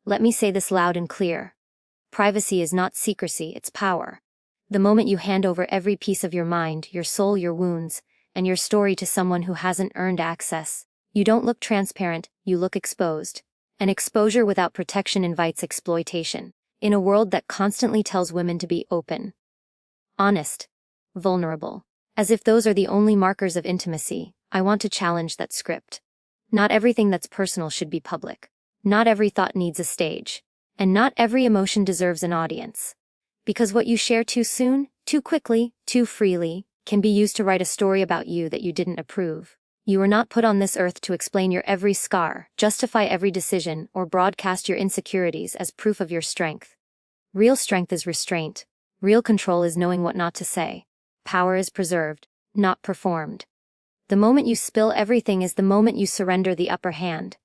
Let me say this loud and clear. Privacy is not secrecy, it's power. The moment you hand over every piece of your mind, your soul, your wounds, and your story to someone who hasn't earned access, you don't look transparent, you look exposed. And exposure without protection invites exploitation. In a world that constantly tells women to be open, honest, vulnerable, as if those are the only markers of intimacy, I want to challenge that script. Not everything that's personal should be public. Not every thought needs a stage. And not every emotion deserves an audience. Because what you share too soon, too quickly, too freely, can be used to write a story about you that you didn't approve. You were not put on this earth to explain your every scar, justify every decision, or broadcast your insecurities as proof of your strength. Real strength is restraint. Real control is knowing what not to say. Power is preserved, not performed. The moment you spill everything is the moment you surrender the upper hand.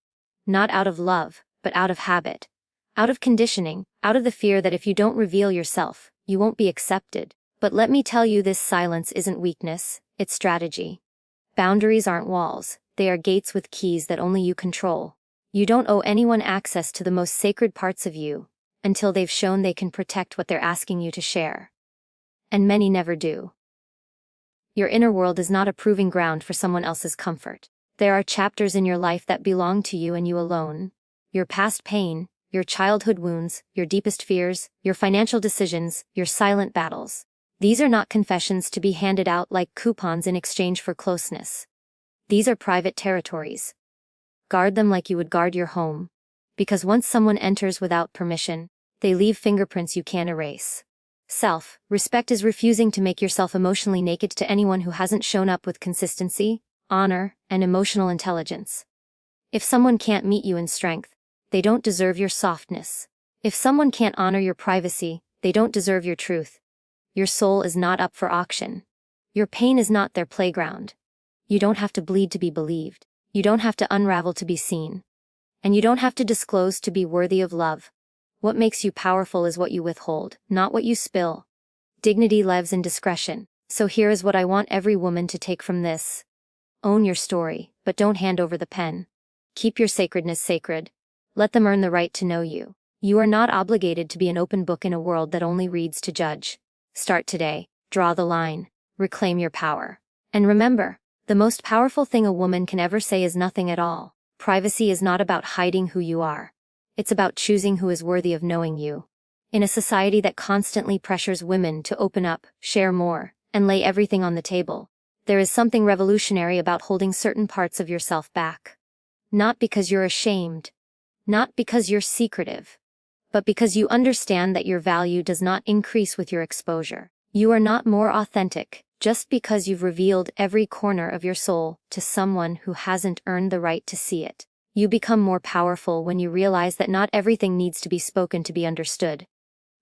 Not out of love, but out of habit. Out of conditioning, out of the fear that if you don't reveal yourself, you won't be accepted. But let me tell you, this silence isn't weakness, it's strategy. Boundaries aren't walls, they are gates with keys that only you control. You don't owe anyone access to the most sacred parts of you, until they've shown they can protect what they're asking you to share. And many never do. Your inner world is not a proving ground for someone else's comfort. There are chapters in your life that belong to you and you alone. Your past pain, your childhood wounds, your deepest fears, your financial decisions, your silent battles. These are not confessions to be handed out like coupons in exchange for closeness. These are private territories. Guard them like you would guard your home. Because once someone enters without permission, they leave fingerprints you can't erase. Self-respect is refusing to make yourself emotionally naked to anyone who hasn't shown up with consistency, honor, and emotional intelligence. If someone can't meet you in strength, they don't deserve your softness. If someone can't honor your privacy, they don't deserve your truth. Your soul is not up for auction. Your pain is not their playground. You don't have to bleed to be believed. You don't have to unravel to be seen. And you don't have to disclose to be worthy of love. What makes you powerful is what you withhold, not what you spill. Dignity lives in discretion. So here is what I want every woman to take from this. Own your story, but don't hand over the pen. Keep your sacredness sacred. Let them earn the right to know you. You are not obligated to be an open book in a world that only reads to judge. Start today, draw the line, reclaim your power. And remember, the most powerful thing a woman can ever say is nothing at all. Privacy is not about hiding who you are. It's about choosing who is worthy of knowing you. In a society that constantly pressures women to open up, share more, and lay everything on the table, there is something revolutionary about holding certain parts of yourself back. Not because you're ashamed, not because you're secretive, but because you understand that your value does not increase with your exposure. You are not more authentic just because you've revealed every corner of your soul to someone who hasn't earned the right to see it. You become more powerful when you realize that not everything needs to be spoken to be understood.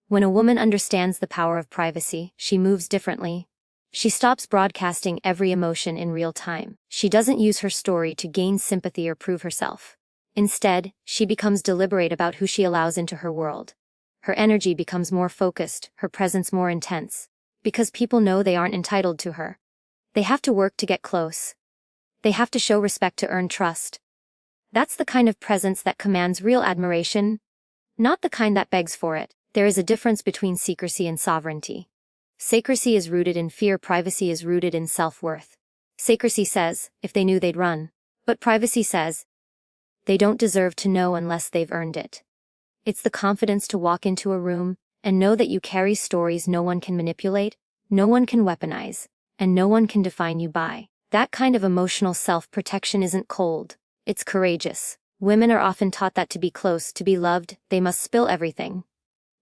When a woman understands the power of privacy, she moves differently. She stops broadcasting every emotion in real time. She doesn't use her story to gain sympathy or prove herself. Instead, she becomes deliberate about who she allows into her world. Her energy becomes more focused, her presence more intense. Because people know they aren't entitled to her. They have to work to get close. They have to show respect to earn trust. That's the kind of presence that commands real admiration, not the kind that begs for it. There is a difference between secrecy and sovereignty. Secrecy is rooted in fear, privacy is rooted in self-worth. Secrecy says, if they knew they'd run. But privacy says, they don't deserve to know unless they've earned it. It's the confidence to walk into a room and know that you carry stories no one can manipulate, no one can weaponize, and no one can define you by. That kind of emotional self-protection isn't cold, it's courageous. Women are often taught that to be close, to be loved, they must spill everything.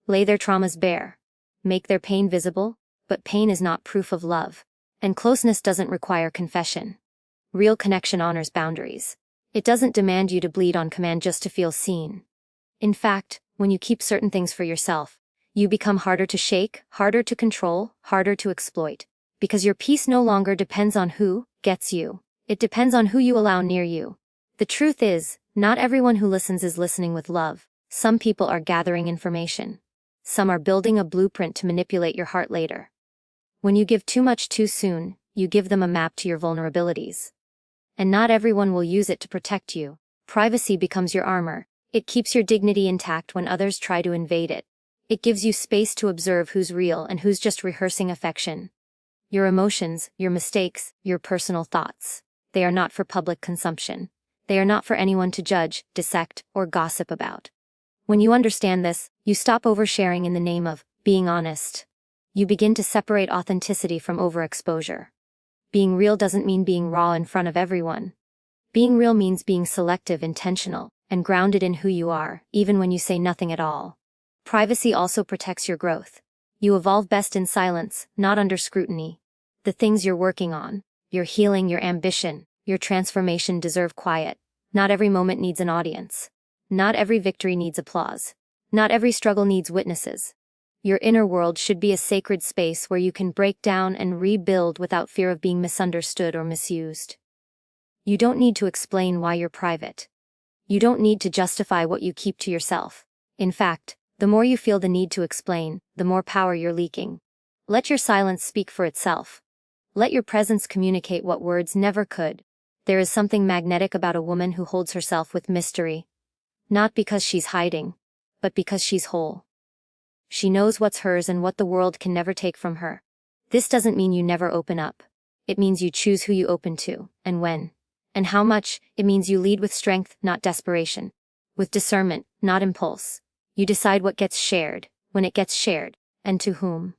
Lay their traumas bare. Make their pain visible, but pain is not proof of love. And closeness doesn't require confession. Real connection honors boundaries. It doesn't demand you to bleed on command just to feel seen. In fact, when you keep certain things for yourself, you become harder to shake, harder to control, harder to exploit. Because your peace no longer depends on who gets you. It depends on who you allow near you. The truth is, not everyone who listens is listening with love. Some people are gathering information. Some are building a blueprint to manipulate your heart later. When you give too much too soon, you give them a map to your vulnerabilities. And not everyone will use it to protect you. Privacy becomes your armor. It keeps your dignity intact when others try to invade it. It gives you space to observe who's real and who's just rehearsing affection. Your emotions, your mistakes, your personal thoughts. They are not for public consumption. They are not for anyone to judge, dissect, or gossip about. When you understand this, you stop oversharing in the name of being honest. You begin to separate authenticity from overexposure. Being real doesn't mean being raw in front of everyone. Being real means being selective, intentional, and grounded in who you are, even when you say nothing at all. Privacy also protects your growth. You evolve best in silence, not under scrutiny. The things you're working on, your healing, your ambition, your transformation deserve quiet. Not every moment needs an audience. Not every victory needs applause. Not every struggle needs witnesses. Your inner world should be a sacred space where you can break down and rebuild without fear of being misunderstood or misused. You don't need to explain why you're private. You don't need to justify what you keep to yourself. In fact, the more you feel the need to explain, the more power you're leaking. Let your silence speak for itself. Let your presence communicate what words never could. There is something magnetic about a woman who holds herself with mystery. Not because she's hiding, but because she's whole. She knows what's hers and what the world can never take from her. This doesn't mean you never open up. It means you choose who you open to, and when, and how much. It means you lead with strength, not desperation. With discernment, not impulse. You decide what gets shared, when it gets shared, and to whom.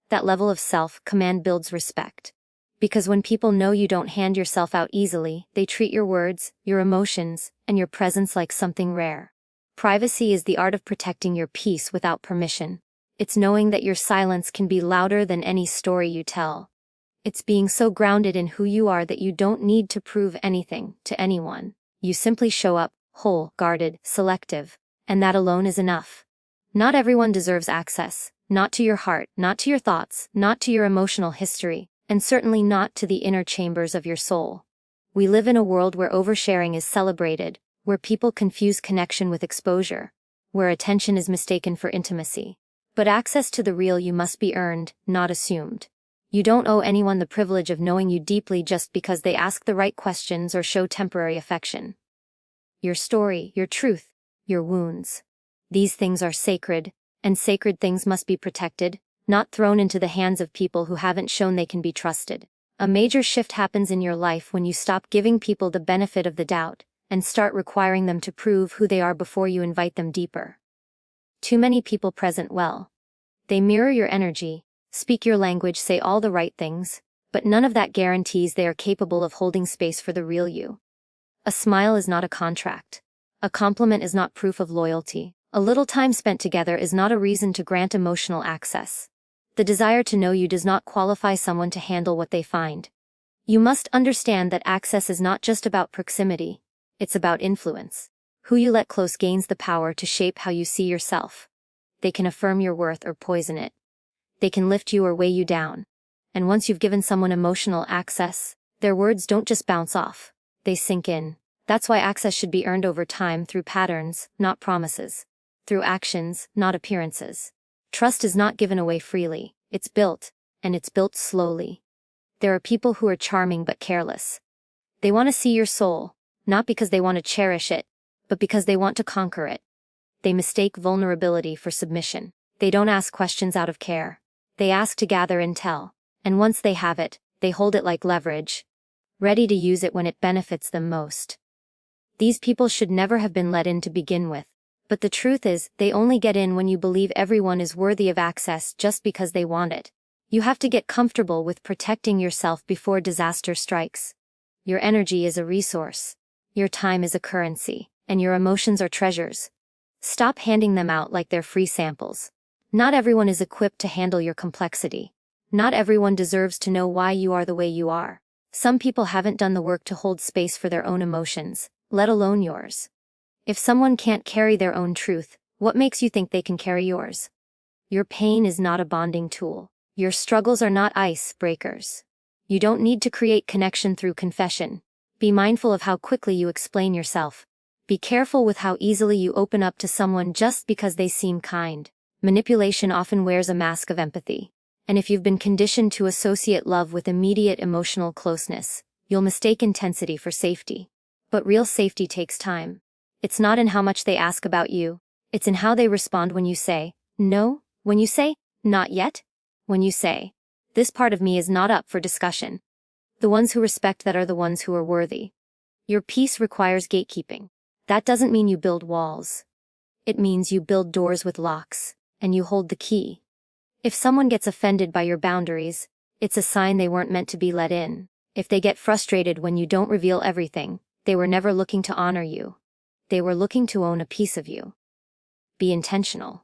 That level of self-command builds respect. Because when people know you don't hand yourself out easily, they treat your words, your emotions, and your presence like something rare. Privacy is the art of protecting your peace without permission. It's knowing that your silence can be louder than any story you tell. It's being so grounded in who you are that you don't need to prove anything to anyone. You simply show up, whole, guarded, selective, and that alone is enough. Not everyone deserves access, not to your heart, not to your thoughts, not to your emotional history, and certainly not to the inner chambers of your soul. We live in a world where oversharing is celebrated, where people confuse connection with exposure, where attention is mistaken for intimacy. But access to the real you must be earned, not assumed. You don't owe anyone the privilege of knowing you deeply just because they ask the right questions or show temporary affection. Your story, your truth, your wounds. These things are sacred, and sacred things must be protected, not thrown into the hands of people who haven't shown they can be trusted. A major shift happens in your life when you stop giving people the benefit of the doubt, and start requiring them to prove who they are before you invite them deeper. Too many people present well. They mirror your energy, speak your language, say all the right things, but none of that guarantees they are capable of holding space for the real you. A smile is not a contract. A compliment is not proof of loyalty. A little time spent together is not a reason to grant emotional access. The desire to know you does not qualify someone to handle what they find. You must understand that access is not just about proximity, it's about influence. Who you let close gains the power to shape how you see yourself. They can affirm your worth or poison it. They can lift you or weigh you down. And once you've given someone emotional access, their words don't just bounce off, they sink in. That's why access should be earned over time through patterns, not promises. Through actions, not appearances. Trust is not given away freely, it's built, and it's built slowly. There are people who are charming but careless. They want to see your soul, not because they want to cherish it, but because they want to conquer it. They mistake vulnerability for submission. They don't ask questions out of care. They ask to gather intel, and once they have it, they hold it like leverage, ready to use it when it benefits them most. These people should never have been let in to begin with. But the truth is, they only get in when you believe everyone is worthy of access just because they want it. You have to get comfortable with protecting yourself before disaster strikes. Your energy is a resource. Your time is a currency, and your emotions are treasures. Stop handing them out like they're free samples. Not everyone is equipped to handle your complexity. Not everyone deserves to know why you are the way you are. Some people haven't done the work to hold space for their own emotions, let alone yours. If someone can't carry their own truth, what makes you think they can carry yours? Your pain is not a bonding tool. Your struggles are not ice breakers. You don't need to create connection through confession. Be mindful of how quickly you explain yourself. Be careful with how easily you open up to someone just because they seem kind. Manipulation often wears a mask of empathy. And if you've been conditioned to associate love with immediate emotional closeness, you'll mistake intensity for safety. But real safety takes time. It's not in how much they ask about you. It's in how they respond when you say, no, when you say, not yet, when you say, this part of me is not up for discussion. The ones who respect that are the ones who are worthy. Your peace requires gatekeeping. That doesn't mean you build walls. It means you build doors with locks, and you hold the key. If someone gets offended by your boundaries, it's a sign they weren't meant to be let in. If they get frustrated when you don't reveal everything, they were never looking to honor you. They were looking to own a piece of you. Be intentional.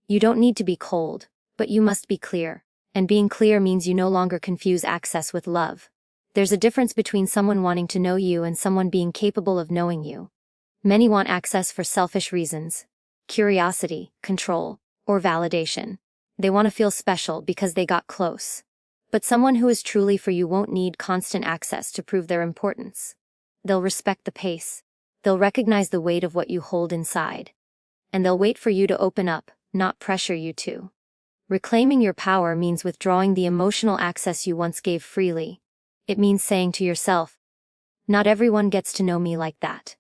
You don't need to be cold, but you must be clear. And being clear means you no longer confuse access with love. There's a difference between someone wanting to know you and someone being capable of knowing you. Many want access for selfish reasons. Curiosity, control, or validation. They want to feel special because they got close. But someone who is truly for you won't need constant access to prove their importance. They'll respect the pace. They'll recognize the weight of what you hold inside. And they'll wait for you to open up, not pressure you to. Reclaiming your power means withdrawing the emotional access you once gave freely. It means saying to yourself, not everyone gets to know me like that.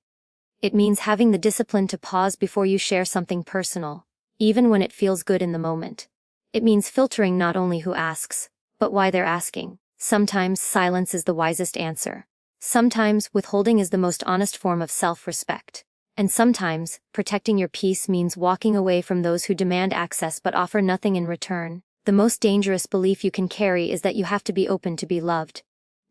It means having the discipline to pause before you share something personal, even when it feels good in the moment. It means filtering not only who asks, but why they're asking. Sometimes silence is the wisest answer. Sometimes withholding is the most honest form of self-respect. And sometimes, protecting your peace means walking away from those who demand access but offer nothing in return. The most dangerous belief you can carry is that you have to be open to be loved.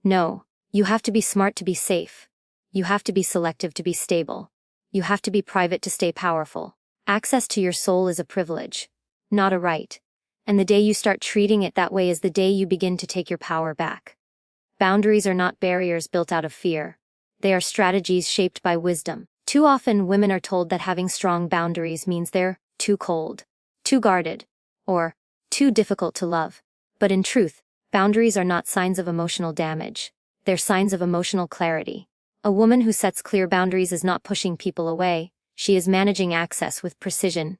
No, you have to be smart to be safe. You have to be selective to be stable. You have to be private to stay powerful. Access to your soul is a privilege, not a right. And the day you start treating it that way is the day you begin to take your power back. Boundaries are not barriers built out of fear. They are strategies shaped by wisdom. Too often women are told that having strong boundaries means they're too cold, too guarded, or too difficult to love. But in truth, boundaries are not signs of emotional damage. They're signs of emotional clarity. A woman who sets clear boundaries is not pushing people away. She is managing access with precision.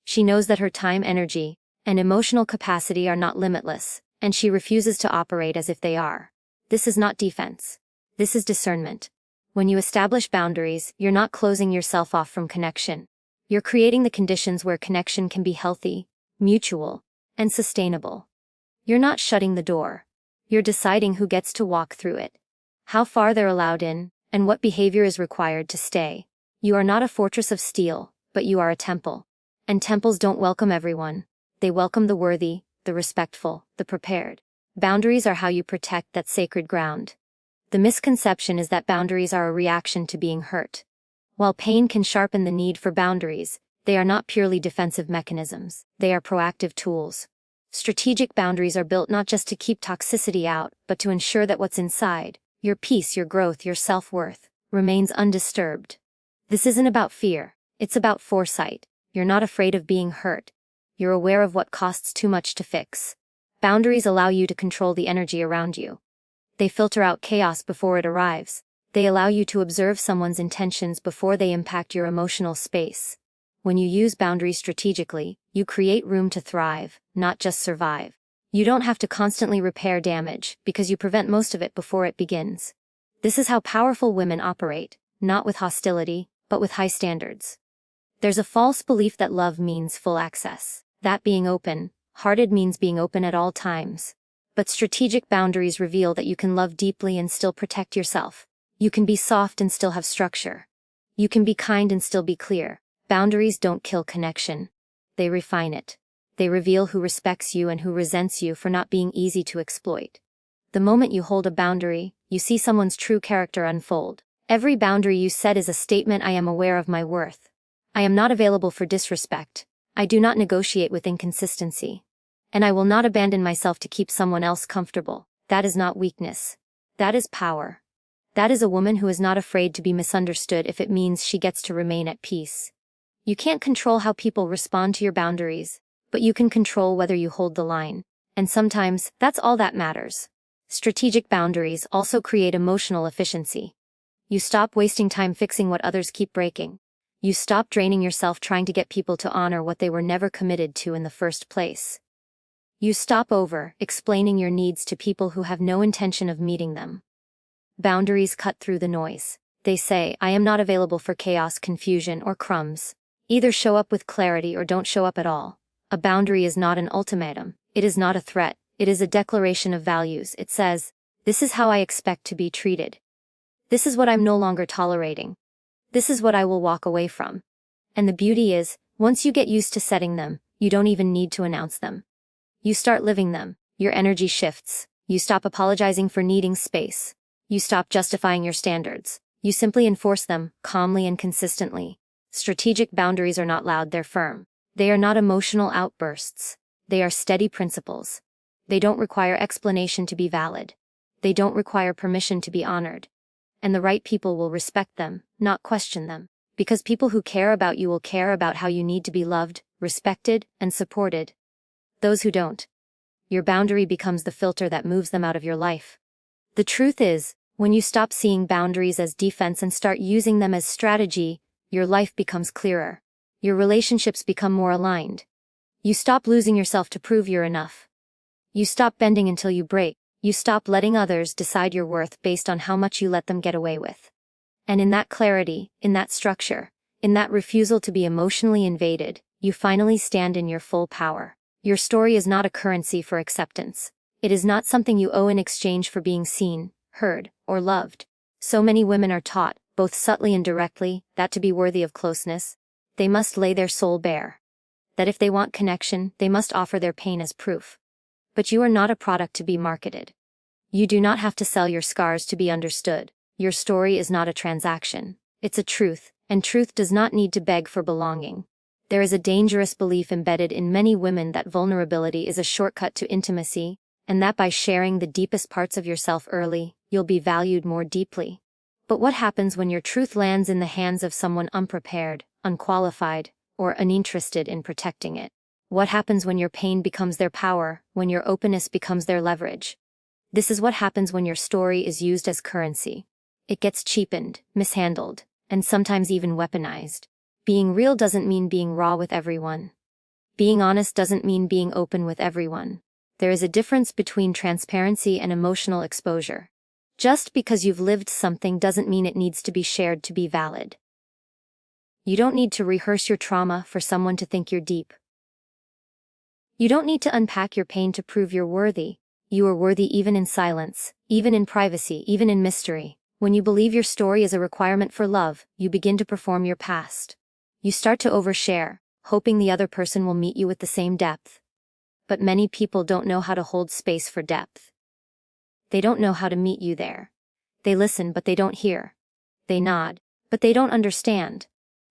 She knows that her time, energy, and emotional capacity are not limitless, and she refuses to operate as if they are. This is not defense. This is discernment. When you establish boundaries, you're not closing yourself off from connection. You're creating the conditions where connection can be healthy, mutual, and sustainable. You're not shutting the door. You're deciding who gets to walk through it, how far they're allowed in, and what behavior is required to stay. You are not a fortress of steel, but you are a temple. And temples don't welcome everyone. They welcome the worthy, the respectful, the prepared. Boundaries are how you protect that sacred ground. The misconception is that boundaries are a reaction to being hurt. While pain can sharpen the need for boundaries, they are not purely defensive mechanisms. They are proactive tools. Strategic boundaries are built not just to keep toxicity out, but to ensure that what's inside, your peace, your growth, your self-worth, remains undisturbed. This isn't about fear. It's about foresight. You're not afraid of being hurt. You're aware of what costs too much to fix. Boundaries allow you to control the energy around you. They filter out chaos before it arrives. They allow you to observe someone's intentions before they impact your emotional space. When you use boundaries strategically, you create room to thrive, not just survive. You don't have to constantly repair damage, because you prevent most of it before it begins. This is how powerful women operate, not with hostility, but with high standards. There's a false belief that love means full access. That being open-hearted means being open at all times. But strategic boundaries reveal that you can love deeply and still protect yourself. You can be soft and still have structure. You can be kind and still be clear. Boundaries don't kill connection. They refine it. They reveal who respects you and who resents you for not being easy to exploit. The moment you hold a boundary, you see someone's true character unfold. Every boundary you set is a statement: I am aware of my worth. I am not available for disrespect. I do not negotiate with inconsistency. And I will not abandon myself to keep someone else comfortable. That is not weakness. That is power. That is a woman who is not afraid to be misunderstood if it means she gets to remain at peace. You can't control how people respond to your boundaries, but you can control whether you hold the line. And sometimes, that's all that matters. Strategic boundaries also create emotional efficiency. You stop wasting time fixing what others keep breaking. You stop draining yourself trying to get people to honor what they were never committed to in the first place. You stop over-explaining your needs to people who have no intention of meeting them. Boundaries cut through the noise. They say, I am not available for chaos, confusion, or crumbs. Either show up with clarity or don't show up at all. A boundary is not an ultimatum. It is not a threat. It is a declaration of values. It says, this is how I expect to be treated. This is what I'm no longer tolerating. This is what I will walk away from. And the beauty is, once you get used to setting them, you don't even need to announce them. You start living them. Your energy shifts. You stop apologizing for needing space. You stop justifying your standards. You simply enforce them, calmly and consistently. Strategic boundaries are not loud, they're firm. They are not emotional outbursts. They are steady principles. They don't require explanation to be valid. They don't require permission to be honored. And the right people will respect them, not question them. Because people who care about you will care about how you need to be loved, respected, and supported. Those who don't, your boundary becomes the filter that moves them out of your life. The truth is, when you stop seeing boundaries as defense and start using them as strategy, your life becomes clearer. Your relationships become more aligned. You stop losing yourself to prove you're enough. You stop bending until you break. You stop letting others decide your worth based on how much you let them get away with. And in that clarity, in that structure, in that refusal to be emotionally invaded, you finally stand in your full power. Your story is not a currency for acceptance. It is not something you owe in exchange for being seen, heard, or loved. So many women are taught, both subtly and directly, that to be worthy of closeness, they must lay their soul bare. That if they want connection, they must offer their pain as proof. But you are not a product to be marketed. You do not have to sell your scars to be understood. Your story is not a transaction. It's a truth, and truth does not need to beg for belonging. There is a dangerous belief embedded in many women that vulnerability is a shortcut to intimacy, and that by sharing the deepest parts of yourself early, you'll be valued more deeply. But what happens when your truth lands in the hands of someone unprepared, unqualified, or uninterested in protecting it? What happens when your pain becomes their power, when your openness becomes their leverage? This is what happens when your story is used as currency. It gets cheapened, mishandled, and sometimes even weaponized. Being real doesn't mean being raw with everyone. Being honest doesn't mean being open with everyone. There is a difference between transparency and emotional exposure. Just because you've lived something doesn't mean it needs to be shared to be valid. You don't need to rehearse your trauma for someone to think you're deep. You don't need to unpack your pain to prove you're worthy. You are worthy even in silence, even in privacy, even in mystery. When you believe your story is a requirement for love, you begin to perform your past. You start to overshare, hoping the other person will meet you with the same depth. But many people don't know how to hold space for depth. They don't know how to meet you there. They listen, but they don't hear. They nod, but they don't understand.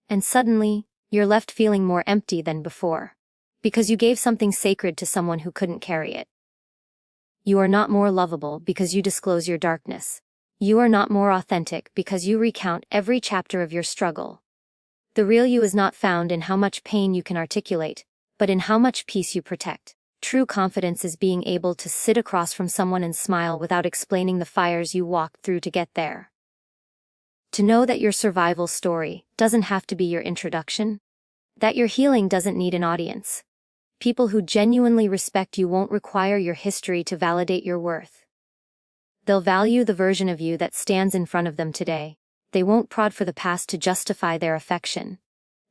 And suddenly, you're left feeling more empty than before. Because you gave something sacred to someone who couldn't carry it. You are not more lovable because you disclose your darkness. You are not more authentic because you recount every chapter of your struggle. The real you is not found in how much pain you can articulate, but in how much peace you protect. True confidence is being able to sit across from someone and smile without explaining the fires you walked through to get there. To know that your survival story doesn't have to be your introduction. That your healing doesn't need an audience. People who genuinely respect you won't require your history to validate your worth. They'll value the version of you that stands in front of them today. They won't prod for the past to justify their affection.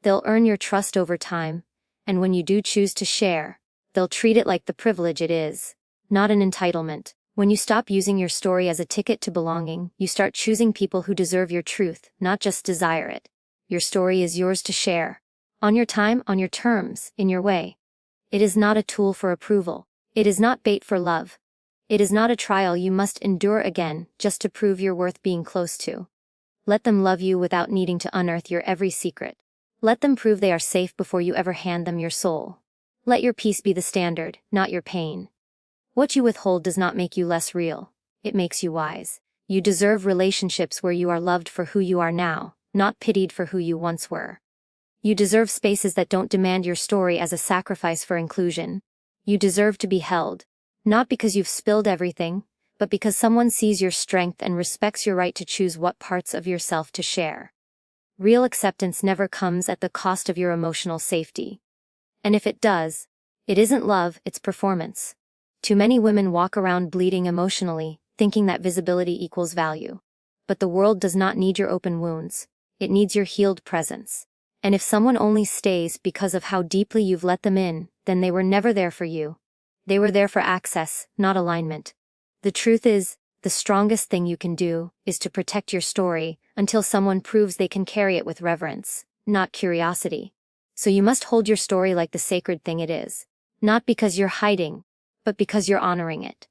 They'll earn your trust over time, and when you do choose to share, they'll treat it like the privilege it is, not an entitlement. When you stop using your story as a ticket to belonging, you start choosing people who deserve your truth, not just desire it. Your story is yours to share. On your time, on your terms, in your way. It is not a tool for approval. It is not bait for love. It is not a trial you must endure again just to prove you're worth being close to. Let them love you without needing to unearth your every secret. Let them prove they are safe before you ever hand them your soul. Let your peace be the standard, not your pain. What you withhold does not make you less real. It makes you wise. You deserve relationships where you are loved for who you are now, not pitied for who you once were. You deserve spaces that don't demand your story as a sacrifice for inclusion. You deserve to be held, not because you've spilled everything, but because someone sees your strength and respects your right to choose what parts of yourself to share. Real acceptance never comes at the cost of your emotional safety. And if it does, it isn't love, it's performance. Too many women walk around bleeding emotionally, thinking that visibility equals value. But the world does not need your open wounds. It needs your healed presence. And if someone only stays because of how deeply you've let them in, then they were never there for you. They were there for access, not alignment. The truth is, the strongest thing you can do is to protect your story until someone proves they can carry it with reverence, not curiosity. So you must hold your story like the sacred thing it is. Not because you're hiding, but because you're honoring it.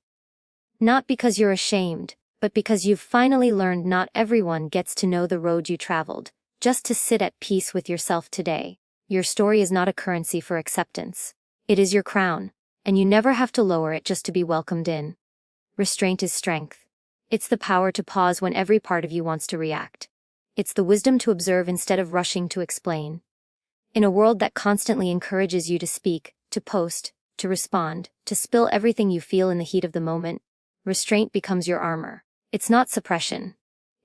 Not because you're ashamed, but because you've finally learned not everyone gets to know the road you traveled, just to sit at peace with yourself today. Your story is not a currency for acceptance. It is your crown, and you never have to lower it just to be welcomed in. Restraint is strength. It's the power to pause when every part of you wants to react. It's the wisdom to observe instead of rushing to explain. In a world that constantly encourages you to speak, to post, to respond, to spill everything you feel in the heat of the moment, restraint becomes your armor. It's not suppression.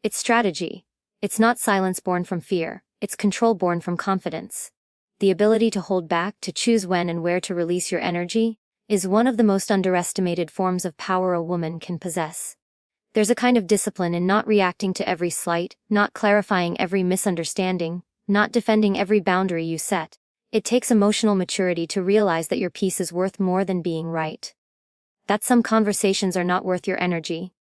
It's strategy. It's not silence born from fear. It's control born from confidence. The ability to hold back, to choose when and where to release your energy, is one of the most underestimated forms of power a woman can possess. There's a kind of discipline in not reacting to every slight, not clarifying every misunderstanding, not defending every boundary you set. It takes emotional maturity to realize that your peace is worth more than being right. That some conversations are not worth your energy.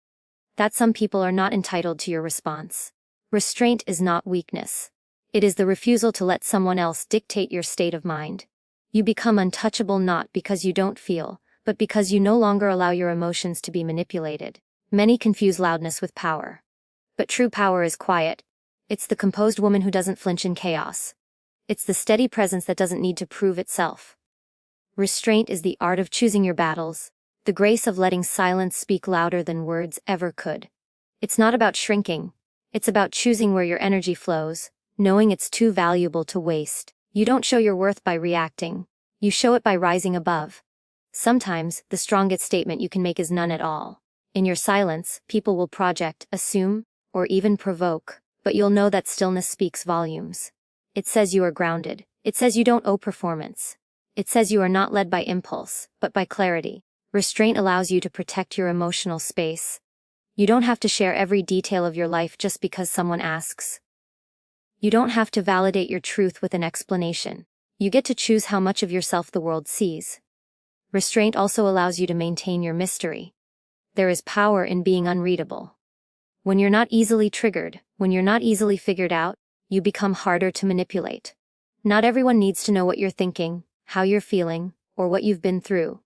That some people are not entitled to your response. Restraint is not weakness. It is the refusal to let someone else dictate your state of mind. You become untouchable not because you don't feel, but because you no longer allow your emotions to be manipulated. Many confuse loudness with power. But true power is quiet. It's the composed woman who doesn't flinch in chaos. It's the steady presence that doesn't need to prove itself. Restraint is the art of choosing your battles, the grace of letting silence speak louder than words ever could. It's not about shrinking. It's about choosing where your energy flows, knowing it's too valuable to waste. You don't show your worth by reacting. You show it by rising above. Sometimes, the strongest statement you can make is none at all. In your silence, people will project, assume, or even provoke, but you'll know that stillness speaks volumes. It says you are grounded. It says you don't owe performance. It says you are not led by impulse, but by clarity. Restraint allows you to protect your emotional space. You don't have to share every detail of your life just because someone asks. You don't have to validate your truth with an explanation. You get to choose how much of yourself the world sees. Restraint also allows you to maintain your mystery. There is power in being unreadable. When you're not easily triggered, when you're not easily figured out, you become harder to manipulate. Not everyone needs to know what you're thinking, how you're feeling, or what you've been through.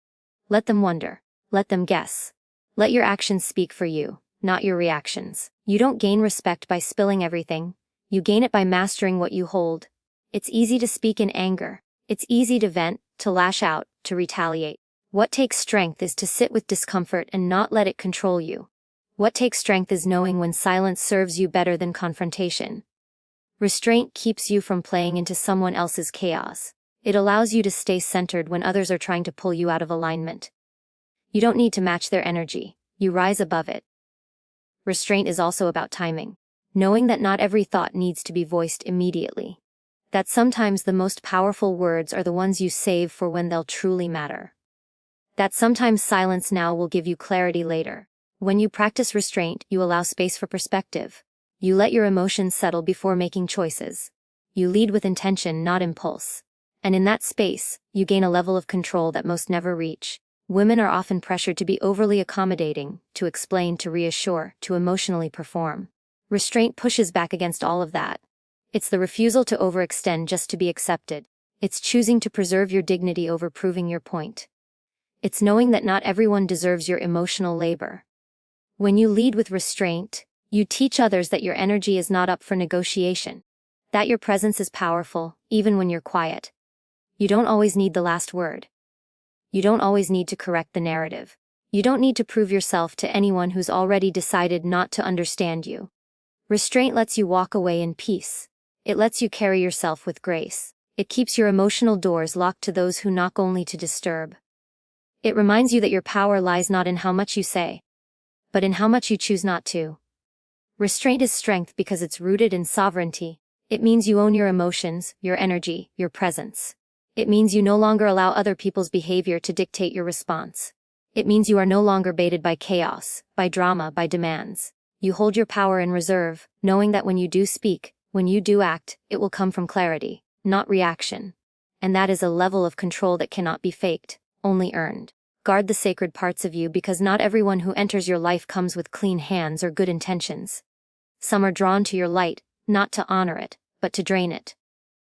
Let them wonder. Let them guess. Let your actions speak for you, not your reactions. You don't gain respect by spilling everything. You gain it by mastering what you hold. It's easy to speak in anger. It's easy to vent, to lash out, to retaliate. What takes strength is to sit with discomfort and not let it control you. What takes strength is knowing when silence serves you better than confrontation. Restraint keeps you from playing into someone else's chaos. It allows you to stay centered when others are trying to pull you out of alignment. You don't need to match their energy. You rise above it. Restraint is also about timing. Knowing that not every thought needs to be voiced immediately. That sometimes the most powerful words are the ones you save for when they'll truly matter. That sometimes silence now will give you clarity later. When you practice restraint, you allow space for perspective. You let your emotions settle before making choices. You lead with intention, not impulse. And in that space, you gain a level of control that most never reach. Women are often pressured to be overly accommodating, to explain, to reassure, to emotionally perform. Restraint pushes back against all of that. It's the refusal to overextend just to be accepted. It's choosing to preserve your dignity over proving your point. It's knowing that not everyone deserves your emotional labor. When you lead with restraint, you teach others that your energy is not up for negotiation. That your presence is powerful, even when you're quiet. You don't always need the last word. You don't always need to correct the narrative. You don't need to prove yourself to anyone who's already decided not to understand you. Restraint lets you walk away in peace. It lets you carry yourself with grace. It keeps your emotional doors locked to those who knock only to disturb. It reminds you that your power lies not in how much you say, but in how much you choose not to. Restraint is strength because it's rooted in sovereignty. It means you own your emotions, your energy, your presence. It means you no longer allow other people's behavior to dictate your response. It means you are no longer baited by chaos, by drama, by demands. You hold your power in reserve, knowing that when you do speak, when you do act, it will come from clarity, not reaction. And that is a level of control that cannot be faked, only earned. Guard the sacred parts of you because not everyone who enters your life comes with clean hands or good intentions. Some are drawn to your light, not to honor it, but to drain it.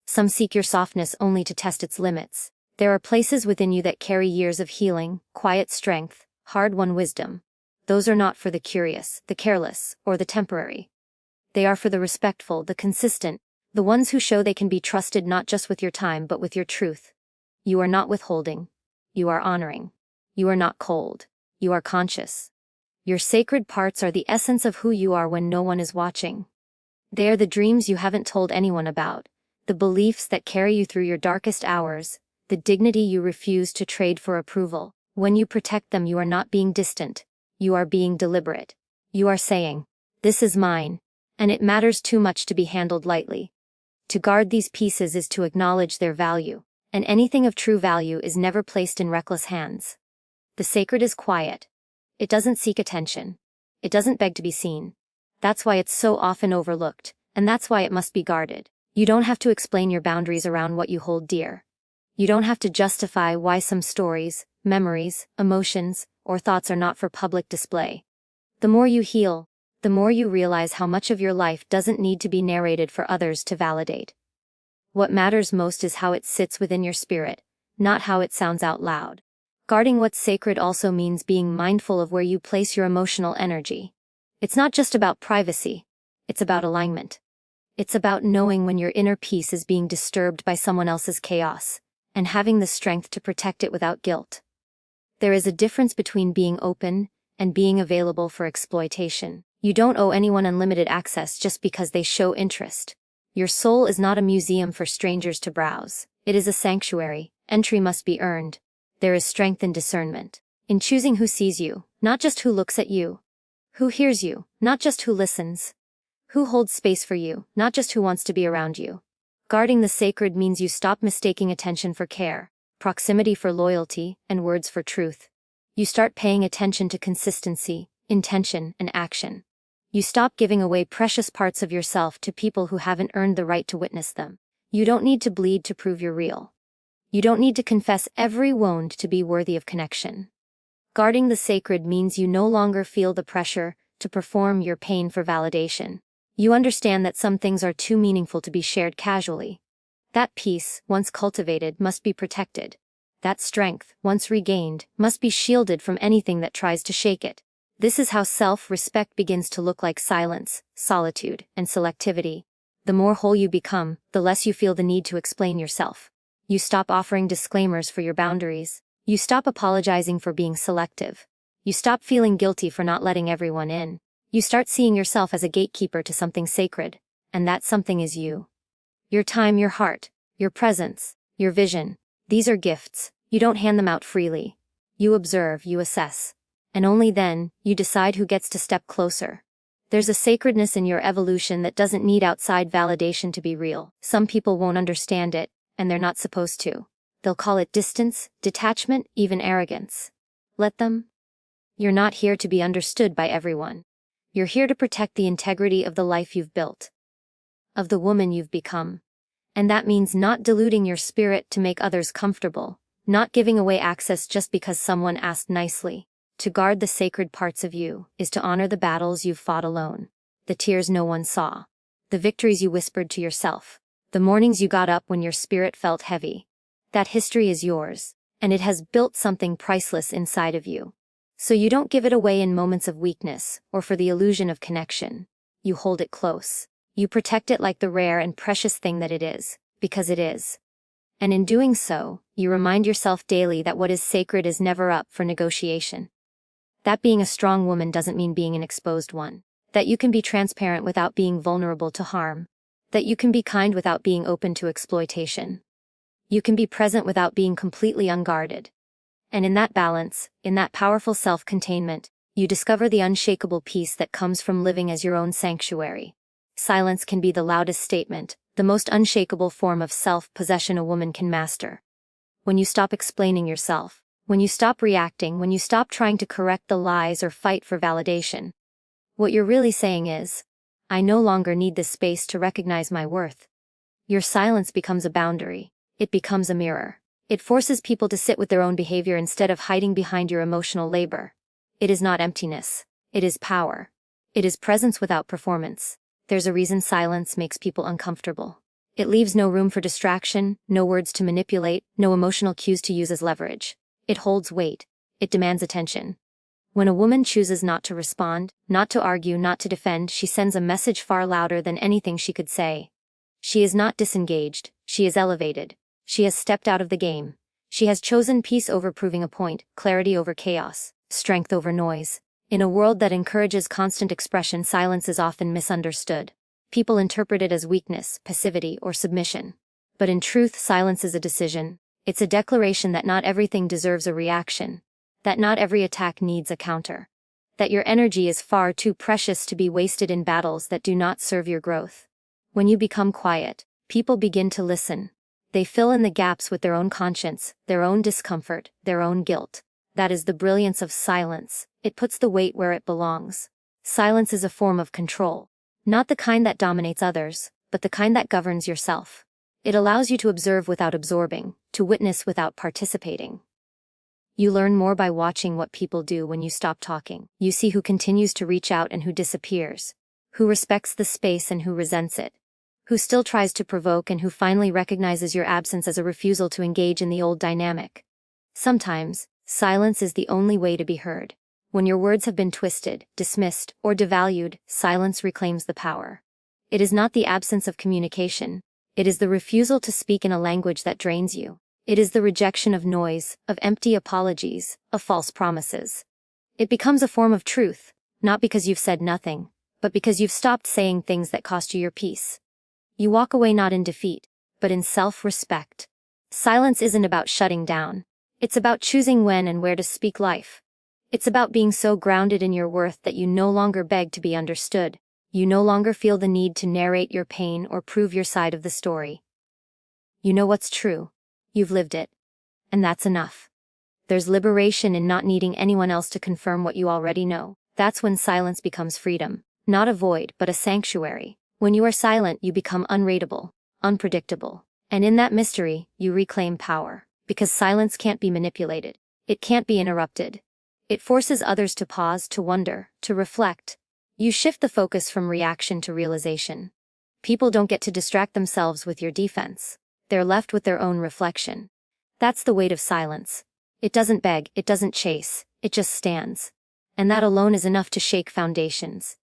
Some seek your softness only to test its limits. There are places within you that carry years of healing, quiet strength, hard-won wisdom. Those are not for the curious, the careless, or the temporary. They are for the respectful, the consistent, the ones who show they can be trusted not just with your time but with your truth. You are not withholding. You are honoring. You are not cold. You are conscious. Your sacred parts are the essence of who you are when no one is watching. They are the dreams you haven't told anyone about, the beliefs that carry you through your darkest hours, the dignity you refuse to trade for approval. When you protect them, you are not being distant. You are being deliberate. You are saying, "This is mine, and it matters too much to be handled lightly." To guard these pieces is to acknowledge their value, and anything of true value is never placed in reckless hands. The sacred is quiet. It doesn't seek attention. It doesn't beg to be seen. That's why it's so often overlooked, and that's why it must be guarded. You don't have to explain your boundaries around what you hold dear. You don't have to justify why some stories, memories, emotions, or thoughts are not for public display. The more you heal, the more you realize how much of your life doesn't need to be narrated for others to validate. What matters most is how it sits within your spirit, not how it sounds out loud. Guarding what's sacred also means being mindful of where you place your emotional energy. It's not just about privacy, it's about alignment. It's about knowing when your inner peace is being disturbed by someone else's chaos, and having the strength to protect it without guilt. There is a difference between being open and being available for exploitation. You don't owe anyone unlimited access just because they show interest. Your soul is not a museum for strangers to browse. It is a sanctuary. Entry must be earned. There is strength in discernment, in choosing who sees you, not just who looks at you. Who hears you, not just who listens. Who holds space for you, not just who wants to be around you. Guarding the sacred means you stop mistaking attention for care, proximity for loyalty, and words for truth. You start paying attention to consistency, intention, and action. You stop giving away precious parts of yourself to people who haven't earned the right to witness them. You don't need to bleed to prove you're real. You don't need to confess every wound to be worthy of connection. Guarding the sacred means you no longer feel the pressure to perform your pain for validation. You understand that some things are too meaningful to be shared casually. That peace, once cultivated, must be protected. That strength, once regained, must be shielded from anything that tries to shake it. This is how self-respect begins to look like silence, solitude, and selectivity. The more whole you become, the less you feel the need to explain yourself. You stop offering disclaimers for your boundaries. You stop apologizing for being selective. You stop feeling guilty for not letting everyone in. You start seeing yourself as a gatekeeper to something sacred, and that something is you. Your time, your heart, your presence, your vision. These are gifts. You don't hand them out freely. You observe, you assess. And only then, you decide who gets to step closer. There's a sacredness in your evolution that doesn't need outside validation to be real. Some people won't understand it, and they're not supposed to. They'll call it distance, detachment, even arrogance. Let them. You're not here to be understood by everyone. You're here to protect the integrity of the life you've built, of the woman you've become. And that means not diluting your spirit to make others comfortable, not giving away access just because someone asked nicely. To guard the sacred parts of you is to honor the battles you've fought alone, the tears no one saw, the victories you whispered to yourself, the mornings you got up when your spirit felt heavy. That history is yours, and it has built something priceless inside of you. So you don't give it away in moments of weakness or for the illusion of connection. You hold it close. You protect it like the rare and precious thing that it is, because it is. And in doing so, you remind yourself daily that what is sacred is never up for negotiation. That being a strong woman doesn't mean being an exposed one. That you can be transparent without being vulnerable to harm. That you can be kind without being open to exploitation. You can be present without being completely unguarded. And in that balance, in that powerful self-containment, you discover the unshakable peace that comes from living as your own sanctuary. Silence can be the loudest statement, the most unshakable form of self-possession a woman can master. When you stop explaining yourself, when you stop reacting, when you stop trying to correct the lies or fight for validation. What you're really saying is, I no longer need this space to recognize my worth. Your silence becomes a boundary. It becomes a mirror. It forces people to sit with their own behavior instead of hiding behind your emotional labor. It is not emptiness. It is power. It is presence without performance. There's a reason silence makes people uncomfortable. It leaves no room for distraction, no words to manipulate, no emotional cues to use as leverage. It holds weight. It demands attention. When a woman chooses not to respond, not to argue, not to defend, she sends a message far louder than anything she could say. She is not disengaged, she is elevated. She has stepped out of the game. She has chosen peace over proving a point, clarity over chaos, strength over noise. In a world that encourages constant expression, silence is often misunderstood. People interpret it as weakness, passivity, or submission. But in truth, silence is a decision. It's a declaration that not everything deserves a reaction, that not every attack needs a counter, that your energy is far too precious to be wasted in battles that do not serve your growth. When you become quiet, people begin to listen. They fill in the gaps with their own conscience, their own discomfort, their own guilt. That is the brilliance of silence. It puts the weight where it belongs. Silence is a form of control. Not the kind that dominates others, but the kind that governs yourself. It allows you to observe without absorbing, to witness without participating. You learn more by watching what people do when you stop talking. You see who continues to reach out and who disappears, who respects the space and who resents it, who still tries to provoke and who finally recognizes your absence as a refusal to engage in the old dynamic. Sometimes, silence is the only way to be heard. When your words have been twisted, dismissed, or devalued, silence reclaims the power. It is not the absence of communication. It is the refusal to speak in a language that drains you. It is the rejection of noise, of empty apologies, of false promises. It becomes a form of truth, not because you've said nothing, but because you've stopped saying things that cost you your peace. You walk away not in defeat, but in self-respect. Silence isn't about shutting down. It's about choosing when and where to speak life. It's about being so grounded in your worth that you no longer beg to be understood. You no longer feel the need to narrate your pain or prove your side of the story. You know what's true. You've lived it. And that's enough. There's liberation in not needing anyone else to confirm what you already know. That's when silence becomes freedom. Not a void, but a sanctuary. When you are silent, you become unreadable, unpredictable. And in that mystery, you reclaim power. Because silence can't be manipulated. It can't be interrupted. It forces others to pause, to wonder, to reflect. You shift the focus from reaction to realization. People don't get to distract themselves with your defense. They're left with their own reflection. That's the weight of silence. It doesn't beg, it doesn't chase, it just stands. And that alone is enough to shake foundations.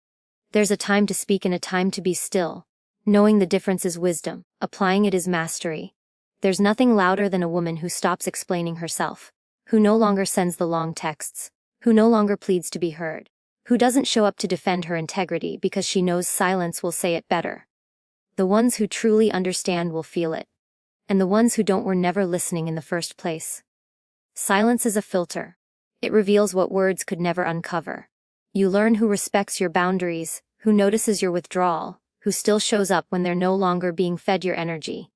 There's a time to speak and a time to be still. Knowing the difference is wisdom, applying it is mastery. There's nothing louder than a woman who stops explaining herself, who no longer sends the long texts, who no longer pleads to be heard, who doesn't show up to defend her integrity because she knows silence will say it better. The ones who truly understand will feel it. And the ones who don't were never listening in the first place. Silence is a filter. It reveals what words could never uncover. You learn who respects your boundaries, who notices your withdrawal, who still shows up when they're no longer being fed your energy.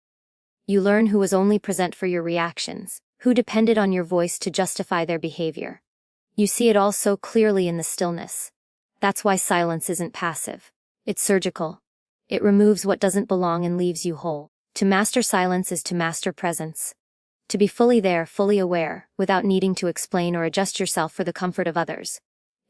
You learn who was only present for your reactions, who depended on your voice to justify their behavior. You see it all so clearly in the stillness. That's why silence isn't passive. It's surgical. It removes what doesn't belong and leaves you whole. To master silence is to master presence. To be fully there, fully aware, without needing to explain or adjust yourself for the comfort of others.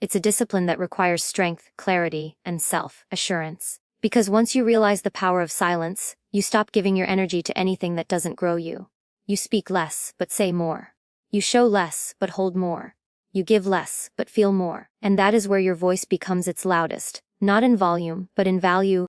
It's a discipline that requires strength, clarity, and self-assurance. Because once you realize the power of silence, you stop giving your energy to anything that doesn't grow you. You speak less, but say more. You show less, but hold more. You give less, but feel more. And that is where your voice becomes its loudest, not in volume, but in value,